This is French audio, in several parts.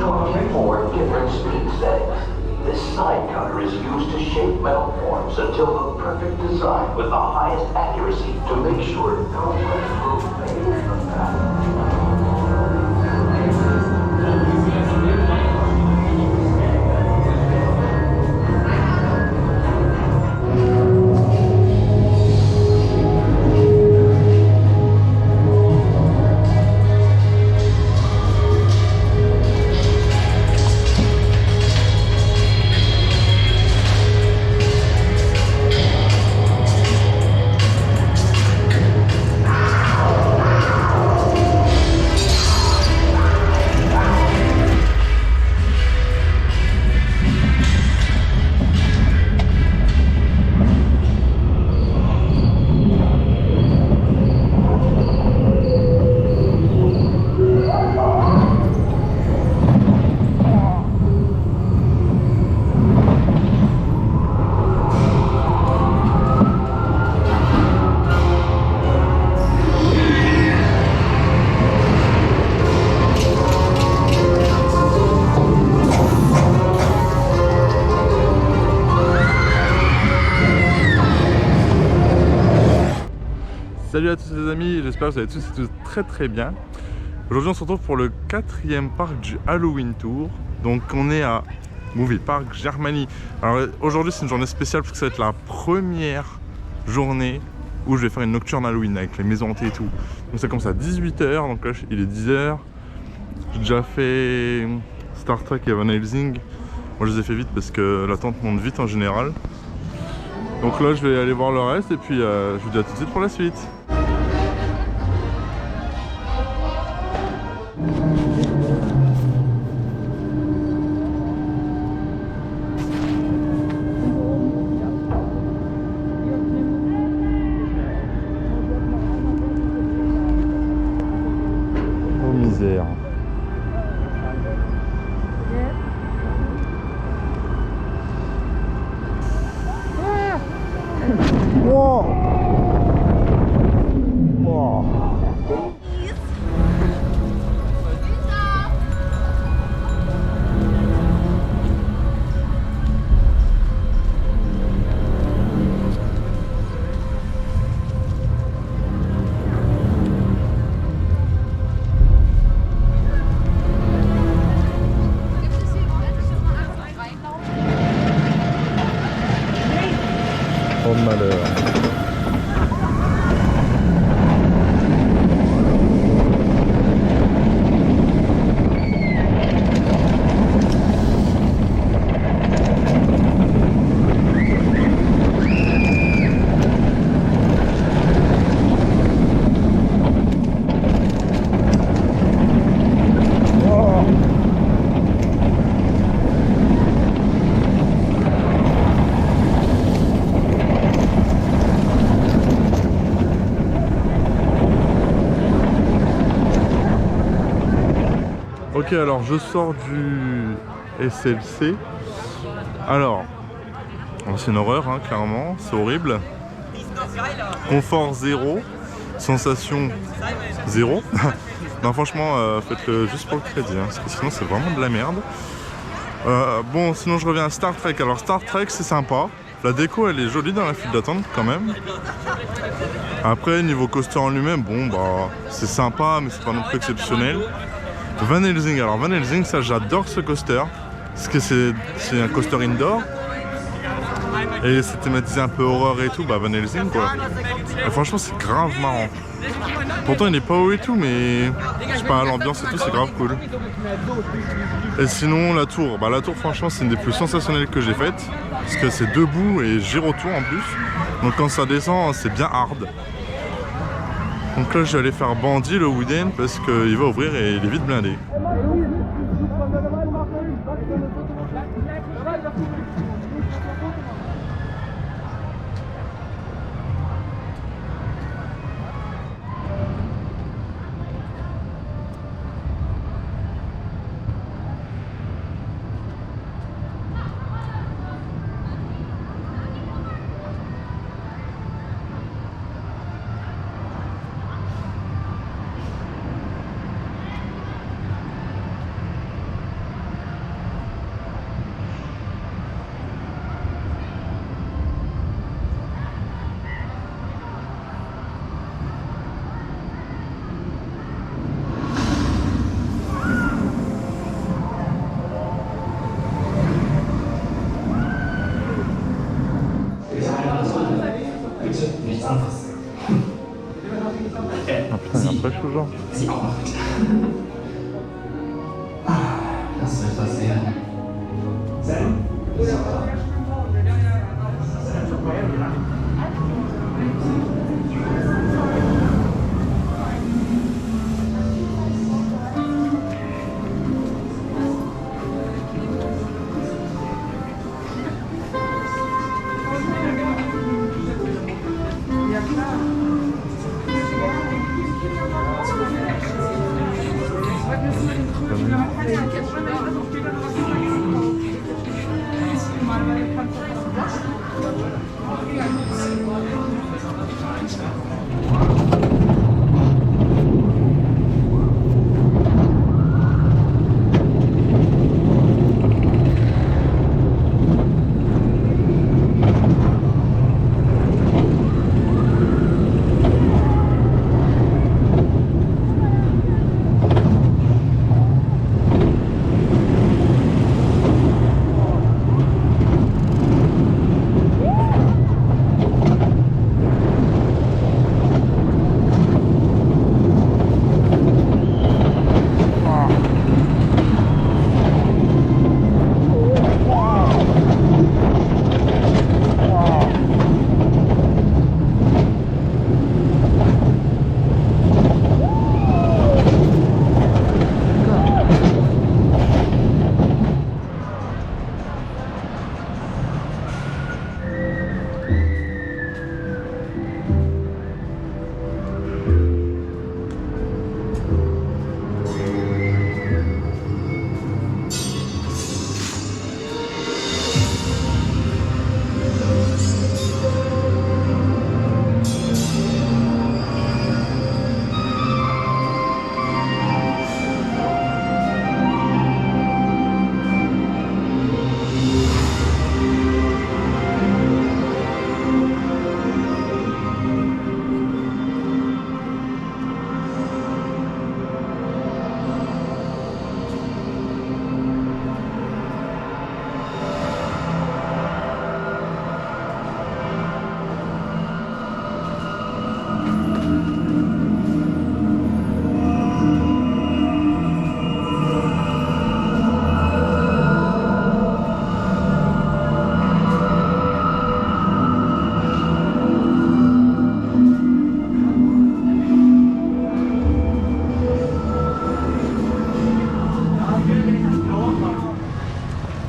24 different speed settings. This side counter is used to shape metal forms until the perfect design with the highest accuracy to make sure no one will fail from that. Salut à tous les amis, j'espère que vous allez tous et tous très très bien. Aujourd'hui on se retrouve pour le 4e parc du Halloween Tour. Donc on est à Movie Park Germany. Alors aujourd'hui c'est une journée spéciale parce que ça va être la première journée où je vais faire une nocturne Halloween avec les maisons hantées et tout. Donc ça commence à 18 h, donc là il est 10 h. J'ai déjà fait Star Trek et Van Helsing. Moi je les ai fait vite parce que l'attente monte vite en général. Donc là je vais aller voir le reste et puis je vous dis à tout de suite pour la suite. Oh misère. Wow. Wow. Oh malheur. Ok, alors je sors du SLC. Alors c'est une horreur, hein, clairement, c'est horrible. Confort 0, sensation 0. Non, franchement, faites-le juste pour le crédit, hein, parce que sinon c'est vraiment de la merde. Bon, sinon je reviens à Star Trek. Alors Star Trek c'est sympa. La déco elle est jolie dans la file d'attente quand même. Après niveau coaster en lui-même, bon bah c'est sympa mais c'est pas non plus exceptionnel. Van Helsing, alors Van Helsing ça j'adore ce coaster. Parce que c'est un coaster indoor. Et c'est thématisé un peu horreur et tout, bah Van Helsing quoi. Et franchement c'est grave marrant. Pourtant il n'est pas haut et tout mais je sais pas, l'ambiance et tout c'est grave cool. Et sinon la tour, bah la tour franchement c'est une des plus sensationnelles que j'ai faites. Parce que c'est debout et gyrotour en plus. Donc quand ça descend c'est bien hard. Donc là je vais aller faire Bandit le week-end parce qu'il va ouvrir et il est vite blindé.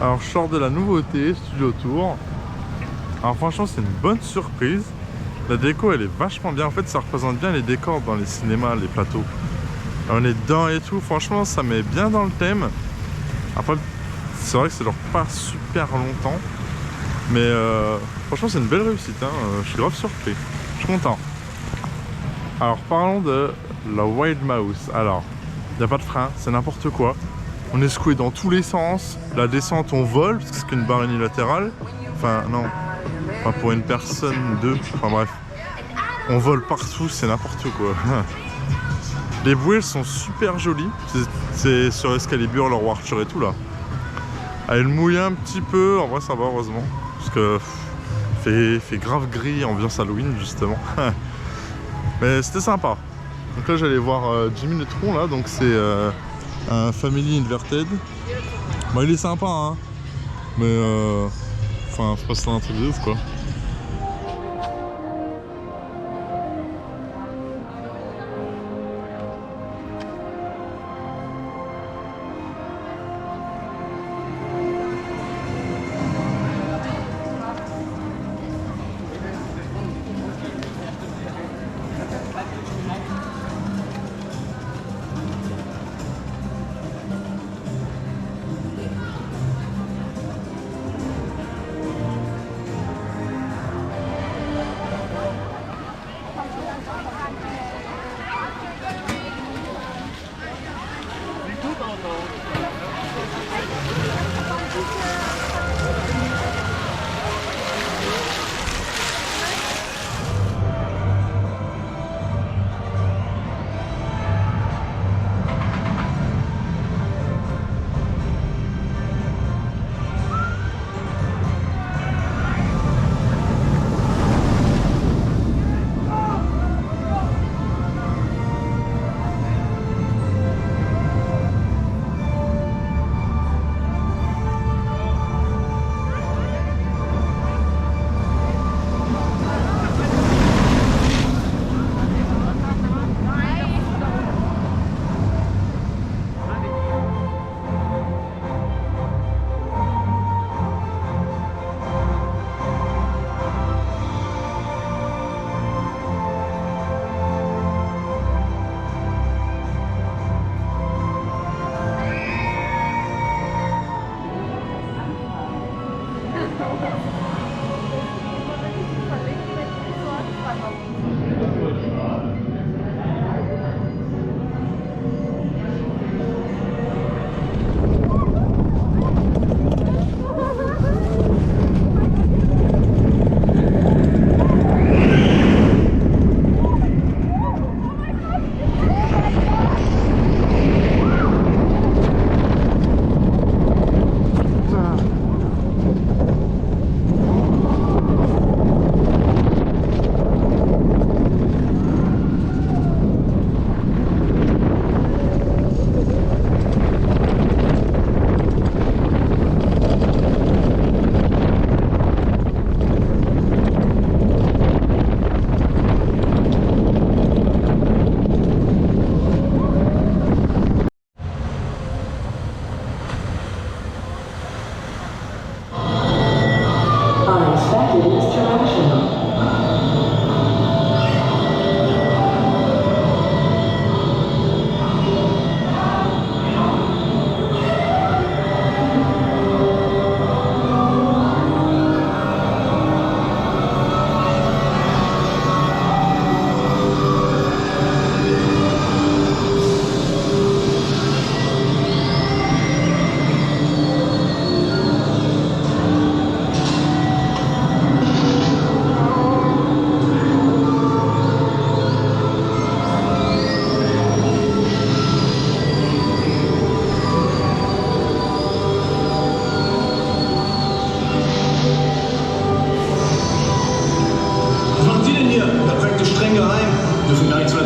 Alors je sors de la nouveauté, Studio Tour. Alors franchement c'est une bonne surprise. La déco elle est vachement bien. En fait ça représente bien les décors dans les cinémas, les plateaux. Alors, on est dedans et tout. Franchement ça met bien dans le thème. Après c'est vrai que ça dure pas super longtemps. Mais franchement c'est une belle réussite. Hein. Je suis grave surpris. Je suis content. Alors parlons de la Wild Mouse. Alors il n'y a pas de frein, c'est n'importe quoi. On est secoué dans tous les sens. La descente, on vole, parce que c'est qu'une barre unilatérale. Enfin, non. Enfin, pour une personne, deux. Enfin, bref. On vole partout, c'est n'importe quoi. Les bouées, elles sont super jolies. C'est sur Excalibur, leur Archer et tout, là. Elle mouille un petit peu. En vrai, ça va, heureusement. Parce que fait grave gris, ambiance Halloween, justement. Mais c'était sympa. Donc là, j'allais voir Jimmy Neutron, là. Donc, c'est... un Family Inverted. Bon, il est sympa, hein. Mais enfin, c'est pas ça un truc de ouf, quoi.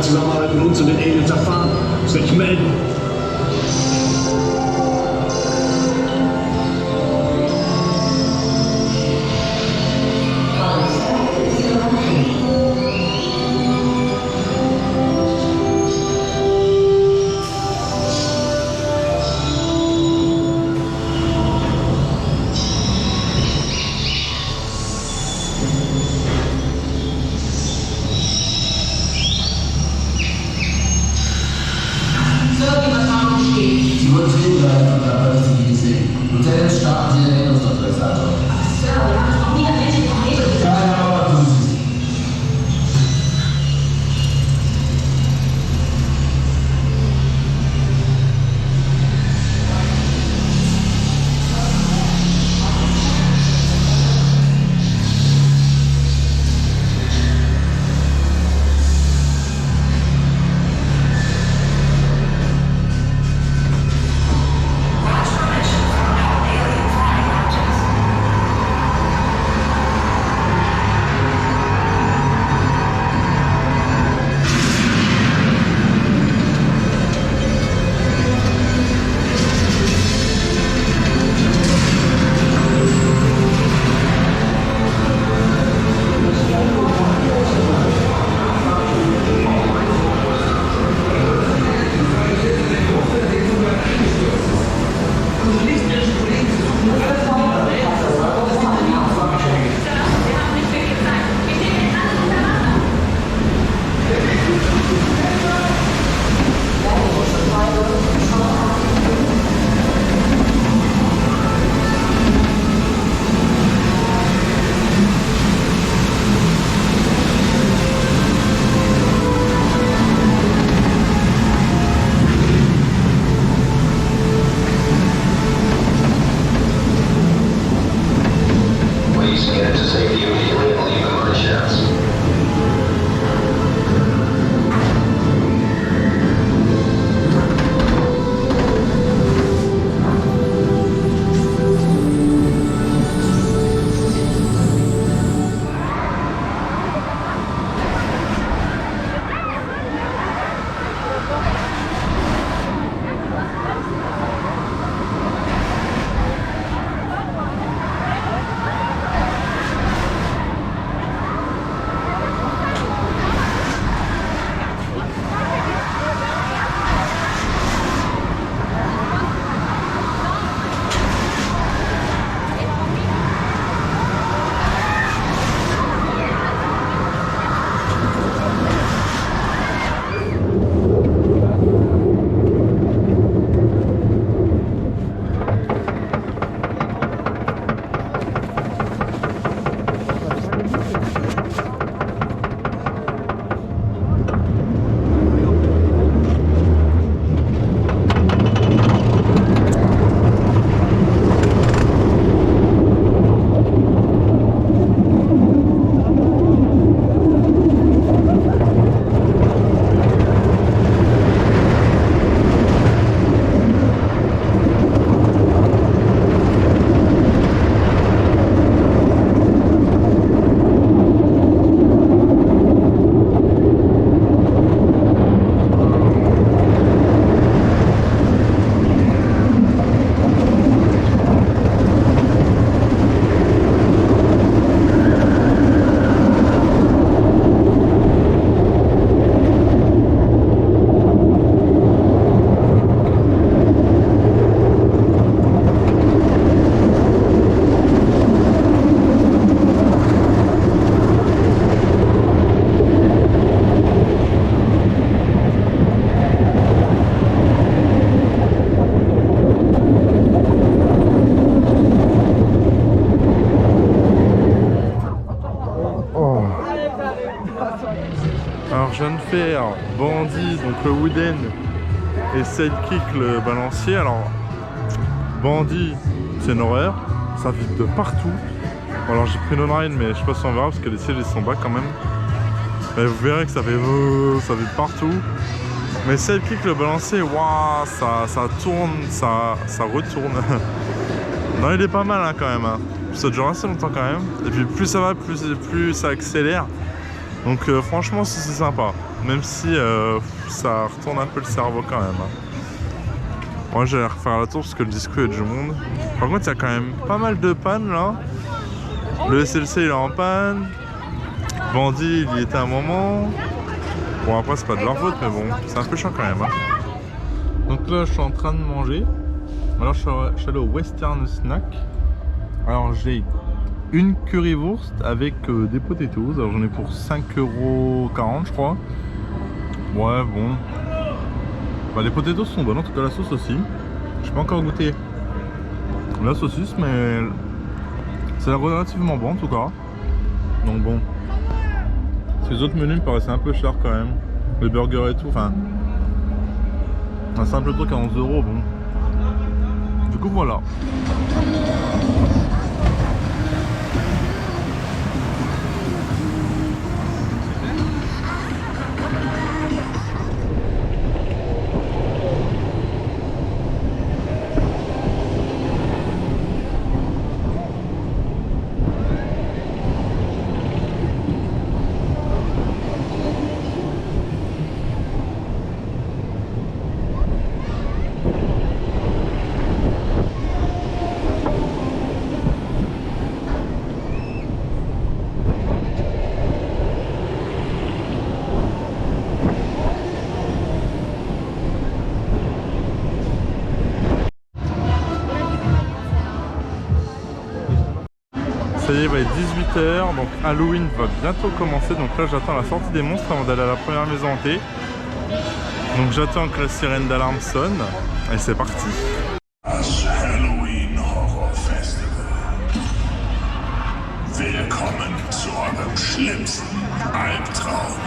Zusammenarbeit mit uns und den Aliens erfahren. Soll ich melden? Sie wurden fehlgeleitet und dabei ist sie nie gesehen. Lieutenant starten Sie den Industrie-Adressator. Sir, wir haben es noch nie an Menschen vom Nebel gesehen. Keine Ahnung, tun Sie es. je viens de faire Bandit, donc le Wooden, et Sidekick, le balancier. Alors, Bandit, c'est une horreur, ça vide de partout. Alors j'ai pris non-ride, mais je sais pas si on verra parce que les sièges ils sont bas quand même. Et vous verrez que ça fait ça vide partout. Mais Sidekick, le balancier, waouh, ça tourne, ça retourne. Non, il est pas mal hein, quand même. Hein. Ça dure assez longtemps quand même. Et puis plus ça va, plus ça accélère. Donc franchement, c'est sympa. Même si ça retourne un peu le cerveau quand même. Hein. Moi, j'allais refaire la tour parce que le disco, il y a du monde. Par contre, il y a quand même pas mal de pannes là. Le SLC, il est en panne. Bandit, il y était un moment. Bon, après, c'est pas de leur faute, mais bon, c'est un peu chiant quand même. Hein. Donc là, je suis en train de manger. Alors, je suis allé au Western Snack. Alors, j'ai une currywurst avec des potatoes. Alors, j'en ai pour 5,40 €, je crois. Ouais, bon. Bah, les potatoes sont bonnes, en tout cas, la sauce aussi. Je n'ai pas encore goûté la saucisse, mais c'est relativement bon, en tout cas. Donc, bon. Ces autres menus me paraissaient un peu chers quand même. Les burgers et tout, enfin. Un simple truc à 11 €, bon. Du coup, voilà. Ça y est, il va être 18 h, donc Halloween va bientôt commencer. Donc là, j'attends la sortie des monstres avant d'aller à la première maison hantée. Donc j'attends que la sirène d'alarme sonne. Et c'est parti. Das Halloween Horror Festival. Willkommen zu eurem schlimmsten Albtraum.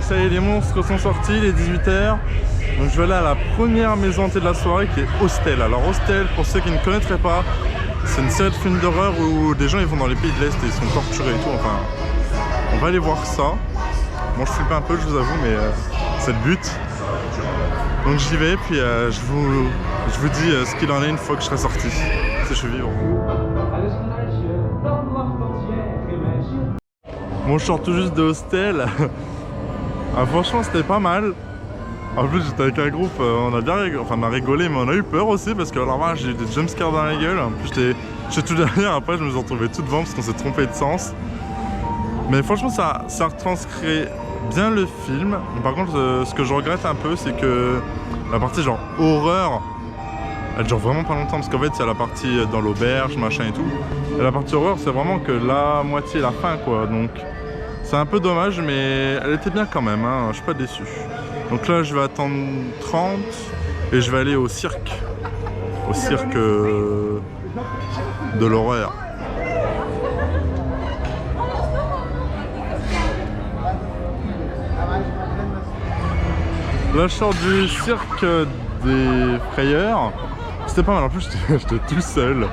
Ça y est, les monstres sont sortis, les 18 h. Donc je vais aller à la première maison hantée de la soirée qui est Hostel. Alors Hostel, pour ceux qui ne connaîtraient pas, c'est une série de films d'horreur où des gens ils vont dans les pays de l'Est et ils sont torturés et tout. Enfin, on va aller voir ça. Bon, je flippe un peu, je vous avoue, mais c'est le but. Donc j'y vais, puis je vous dis ce qu'il en est une fois que je serai sorti. Si je suis vivant. Bon, je sors tout juste de Hostel. Ah, franchement, c'était pas mal. En plus, j'étais avec un groupe, on a bien rigolé, enfin, on a rigolé, mais on a eu peur aussi parce que alors là, j'ai eu des jumpscares dans la gueule. En plus, j'étais tout derrière, après, je me suis retrouvé tout devant parce qu'on s'est trompé de sens. Mais franchement, ça retranscrit bien le film. Par contre, ce que je regrette un peu, c'est que la partie genre horreur, elle dure vraiment pas longtemps parce qu'en fait, il y a la partie dans l'auberge, machin et tout. Et la partie horreur, c'est vraiment que la moitié, la fin, quoi. Donc, c'est un peu dommage, mais elle était bien quand même, hein. Je suis pas déçu. Donc là, je vais attendre 30 et je vais aller au cirque. Au cirque de l'horreur. Là, je sors du cirque des frayeurs. C'était pas mal, en plus, j'étais tout seul.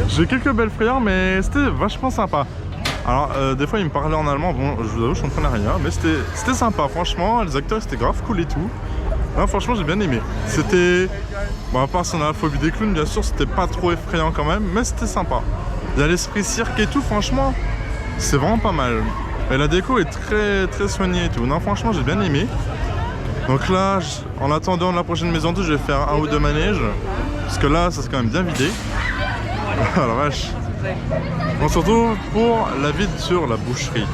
J'ai quelques belles frayeurs, mais c'était vachement sympa. Alors, des fois, ils me parlaient en allemand. Bon, je vous avoue, je comprenais rien, mais c'était sympa, franchement. Les acteurs, c'était grave cool et tout. Là, franchement, j'ai bien aimé. C'était... Bon, à part si on a la phobie des clowns, bien sûr, c'était pas trop effrayant quand même, mais c'était sympa. Il y a l'esprit cirque et tout, franchement, c'est vraiment pas mal. Et la déco est très, très soignée et tout. Non, franchement, j'ai bien aimé. Donc là, en attendant la prochaine maison 2, je vais faire 1 ou 2 manèges. Parce que là, ça c'est quand même bien vidé. Oh la vache. On se retrouve pour la vide sur la boucherie.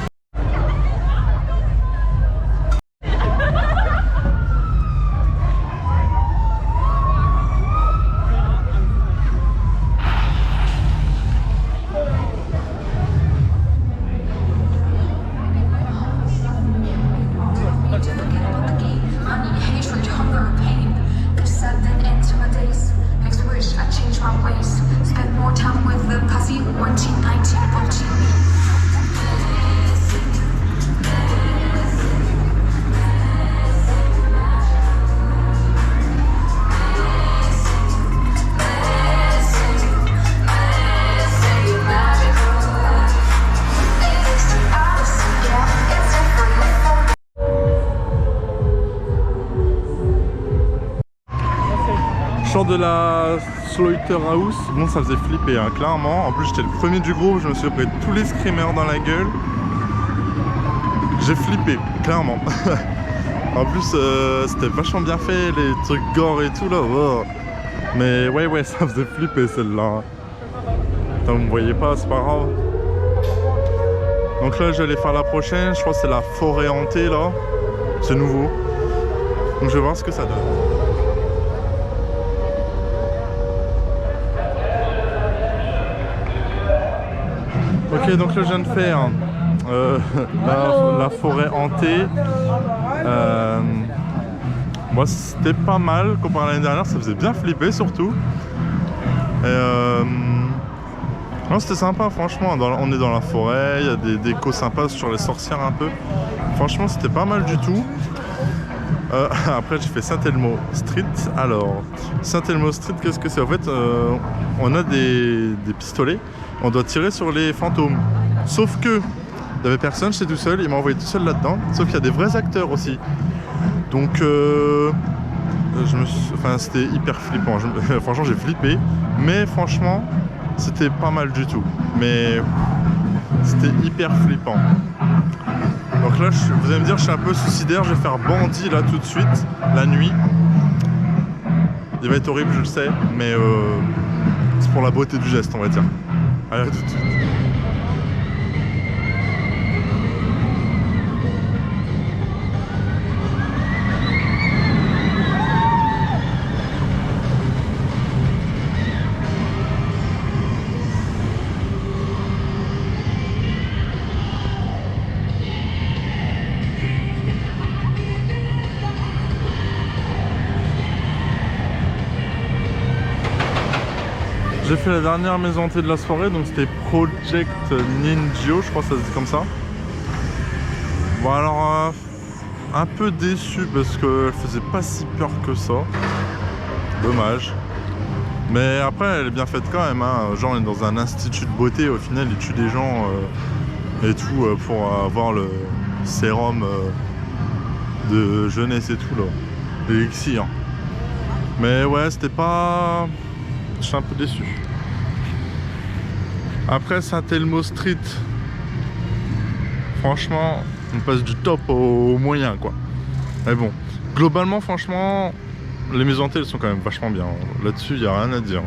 De la Slaughterhouse, bon ça faisait flipper hein, clairement. En plus j'étais le premier du groupe, je me suis pris tous les screamers dans la gueule. J'ai flippé, clairement. En plus c'était vachement bien fait, les trucs gore et tout là. Oh. Mais ouais ça faisait flipper celle-là. Vous me voyez pas, c'est pas grave. Donc là j'allais faire la prochaine, je crois que c'est la forêt hantée là. C'est nouveau. Donc je vais voir ce que ça donne. Ok, donc là je viens de faire la forêt hantée. Moi c'était pas mal comparé à l'année dernière, ça faisait bien flipper surtout. Non, c'était sympa franchement, on est dans la forêt, il y a des décos sympas sur les sorcières un peu. Franchement c'était pas mal du tout. Après j'ai fait Saint-Elmo Street. Alors Saint-Elmo Street, qu'est-ce que c'est? En fait on a des pistolets, on doit tirer sur les fantômes. Sauf que il n'y avait personne, j'étais tout seul, il m'a envoyé tout seul là-dedans. Sauf qu'il y a des vrais acteurs aussi. Donc c'était hyper flippant. Franchement j'ai flippé. Mais franchement c'était pas mal du tout. Mais c'était hyper flippant. Donc là, vous allez me dire, je suis un peu suicidaire, je vais faire bandit là tout de suite, la nuit. Il va être horrible, je le sais, mais c'est pour la beauté du geste, on va dire. Allez, à tout de suite. J'ai fait la dernière maison hantée de la soirée, donc c'était Project Ninjo, je crois que ça se dit comme ça. Bon alors, un peu déçu parce qu'elle faisait pas si peur que ça. Dommage. Mais après, elle est bien faite quand même, hein. Genre, on est dans un institut de beauté, au final, ils tuent des gens et tout pour avoir le sérum de jeunesse et tout là. L'élixir. Mais ouais, c'était pas... Je suis un peu déçu. Après Saint-Elmo Street, Franchement, on passe du top au moyen quoi. Mais bon, globalement franchement, les maisons hantées elles sont quand même vachement bien. Là-dessus, il n'y a rien à dire.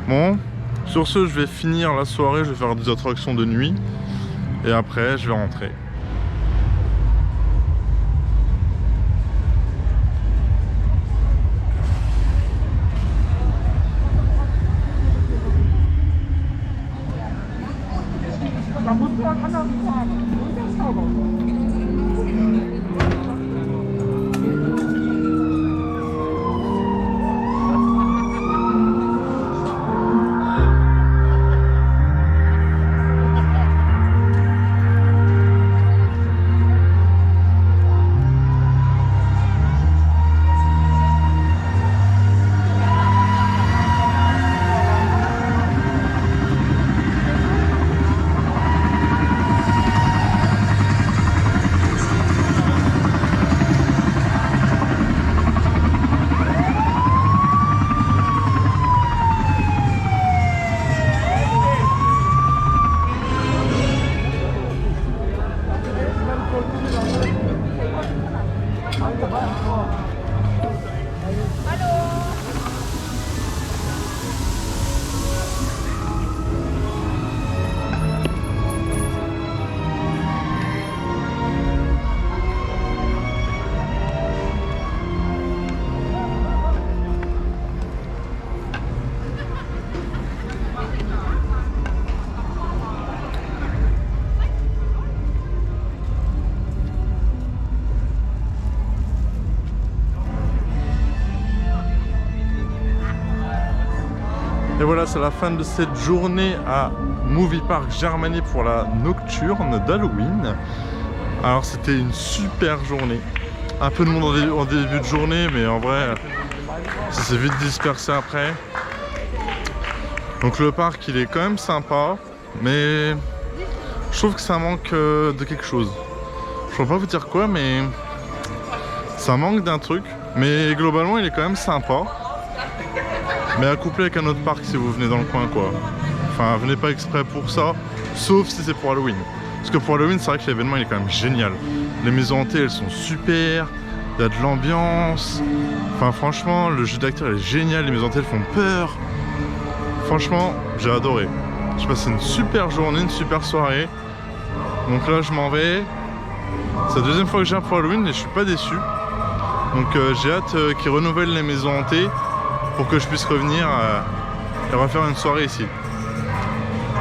Bon, sur ce, je vais finir la soirée, je vais faire des attractions de nuit. Et après, je vais rentrer. Et voilà, c'est la fin de cette journée à Movie Park Germany pour la nocturne d'Halloween. Alors c'était une super journée. Un peu de monde en début de journée, mais en vrai, ça s'est vite dispersé après. Donc le parc, il est quand même sympa, mais je trouve que ça manque de quelque chose. Je ne peux pas vous dire quoi, mais ça manque d'un truc. Mais globalement, il est quand même sympa. Mais à coupler avec un autre parc si vous venez dans le coin quoi. Enfin venez pas exprès pour ça, sauf si c'est pour Halloween. Parce que pour Halloween c'est vrai que l'événement il est quand même génial. Les maisons hantées elles sont super, il y a de l'ambiance. Enfin franchement le jeu d'acteur est génial, les maisons hantées elles font peur. Franchement j'ai adoré. J'ai passé une super journée, une super soirée. Donc là je m'en vais. C'est la deuxième fois que je viens pour Halloween et je suis pas déçu. Donc j'ai hâte qu'ils renouvellent les maisons hantées pour que je puisse revenir et refaire une soirée ici.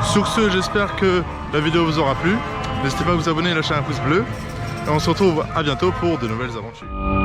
Sur ce, j'espère que la vidéo vous aura plu. N'hésitez pas à vous abonner et lâcher un pouce bleu. Et on se retrouve à bientôt pour de nouvelles aventures.